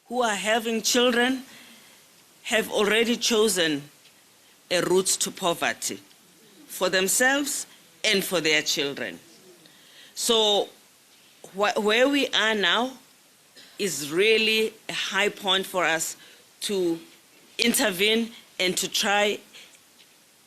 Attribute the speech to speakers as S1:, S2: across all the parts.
S1: who are having children have already chosen a route to poverty for themselves and for their children. So where we are now is really a high point for us to intervene and to try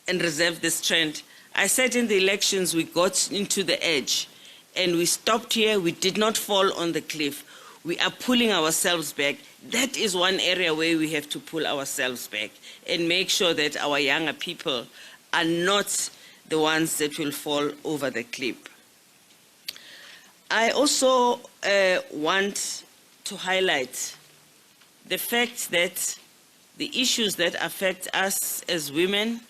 S1: and reverse this trend. I said in the elections we got into the edge and we stopped here. We did not fall on the cliff. We are pulling ourselves back. That is one area where we have to pull ourselves back and make sure that our younger people are not the ones that will fall over the cliff. I also want to highlight the fact that the issues that affect us as women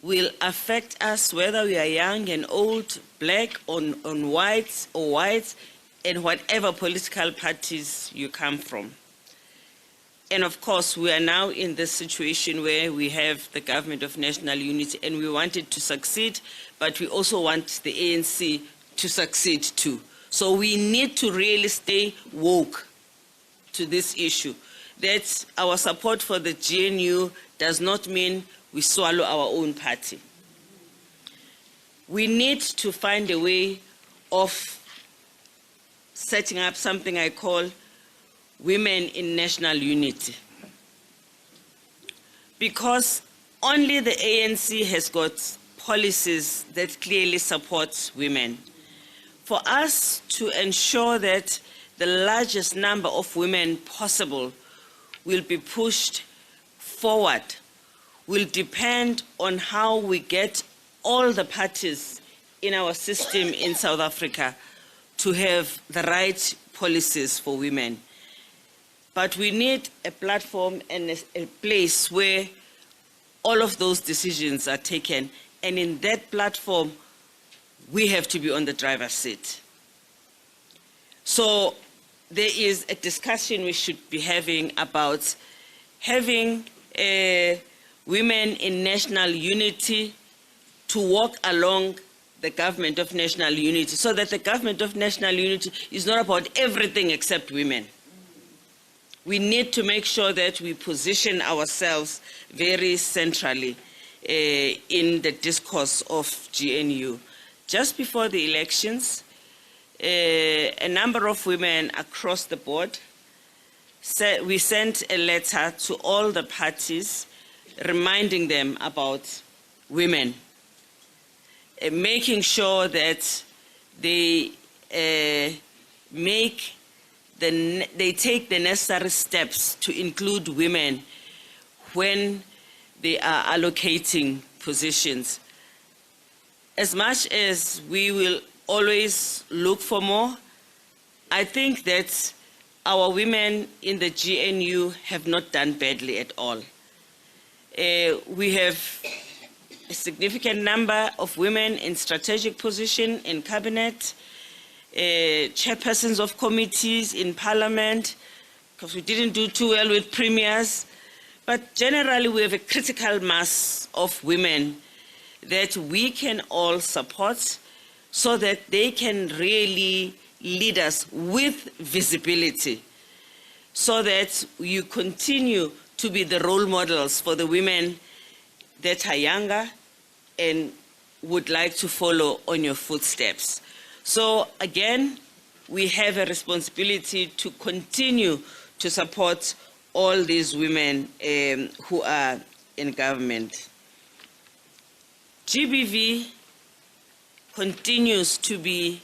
S1: will affect us whether we are young and old, black on whites or whites, and whatever political parties you come from. And of course, we are now in this situation where we have the government of national unity and we want it to succeed, but we also want the ANC to succeed too. So we need to really stay woke to this issue, that our support for the GNU does not mean we swallow our own party. We need to find a way of setting up something I call Women in National Unity. Because only the ANC has got policies that clearly support women. For us to ensure that the largest number of women possible will be pushed forward will depend on how we get all the parties in our system in South Africa to have the right policies for women. But we need a platform and a place where all of those decisions are taken. And in that platform, we have to be on the driver's seat. So there is a discussion we should be having about having women in national unity to walk along the government of national unity, so that the government of national unity is not about everything except women. We need to make sure that we position ourselves very centrally in the discourse of GNU. Just before the elections, a number of women across the board, we sent a letter to all the parties reminding them about women, making sure that they take the necessary steps to include women when they are allocating positions. As much as we will always look for more, I think that our women in the GNU have not done badly at all. We have a significant number of women in strategic position in cabinet, chairpersons of committees in parliament, because we didn't do too well with premiers. But generally, we have a critical mass of women that we can all support so that they can really lead us with visibility, so that you continue to be the role models for the women that are younger and would like to follow on your footsteps. So again, we have a responsibility to continue to support all these women who are in government. GBV continues to be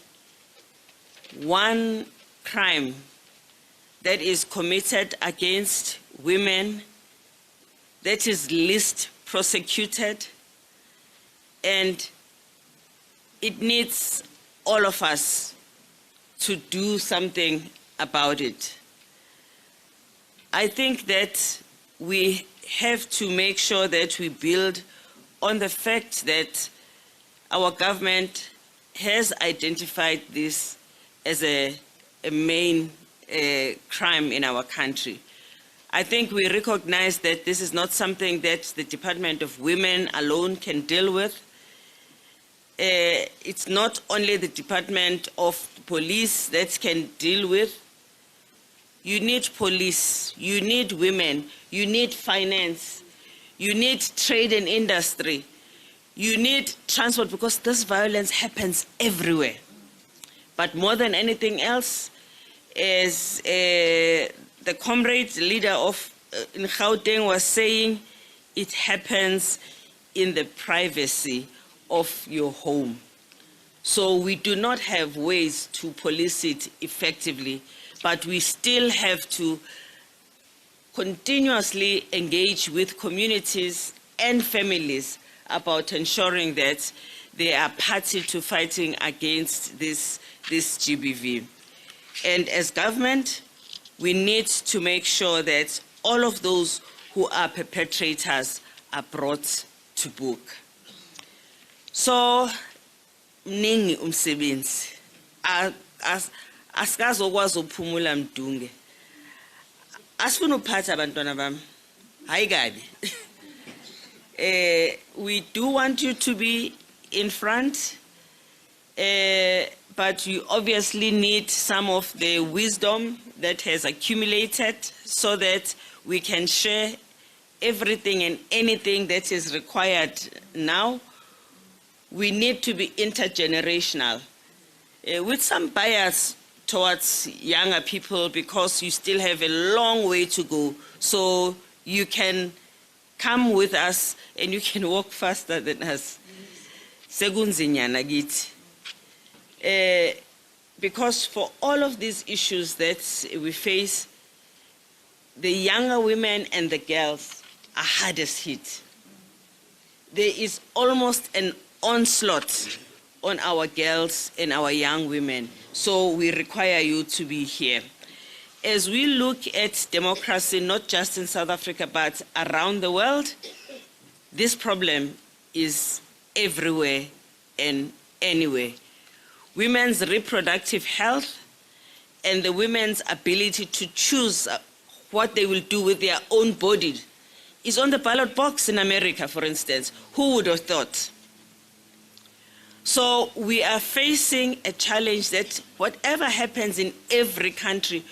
S1: one crime that is committed against women, that is least prosecuted, and it needs all of us to do something about it. I think that we have to make sure that we build on the fact that our government has identified this as a main crime in our country. I think we recognize that this is not something that the Department of Women alone can deal with. It's not only the Department of Police that can deal with. you need police, you need women, you need finance, you need trade and industry, you need transport, because this violence happens everywhere. But more than anything else, as the comrade leader of in Gauteng was saying, it happens in the privacy of your home. So we do not have ways to police it effectively, but we still have to continuously engage with communities and families about ensuring that they are party to fighting against this GBV. And as government, we need to make sure that all of those who are perpetrators are brought to book. So, mningi umsebenzi. Asikazokwazi ukuphumula mdunge. Asifuna ukuphatha abantwana bami. Hayi kabi. We do want you to be in front, but you obviously need some of the wisdom that has accumulated so that we can share everything and anything that is required now. We need to be intergenerational, with some bias towards younger people because you still have a long way to go. So you can come with us and you can walk faster than us. Sekunzinyana kithi. Because for all of these issues that we face, the younger women and the girls are hardest hit. There is almost an onslaught on our girls and our young women. So we require you to be here. As we look at democracy, not just in South Africa, but around the world, this problem is everywhere and anywhere. Women's reproductive health and the women's ability to choose what they will do with their own body is on the ballot box in America, for instance. Who would have thought? So we are facing a challenge that whatever happens in every country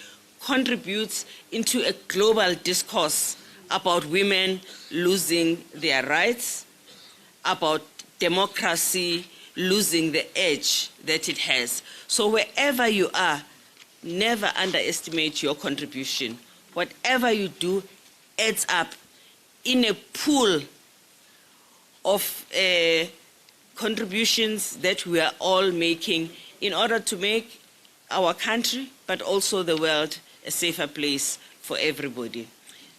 S1: contributes into a global discourse about women losing their rights, about democracy losing the edge that it has. So wherever you are, never underestimate your contribution. Whatever you do adds up in a pool of contributions that we are all making in order to make our country, but also the world, a safer place for everybody.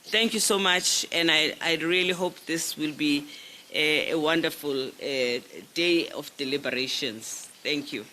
S1: Thank you so much, and I really hope this will be a wonderful day of deliberations. Thank you.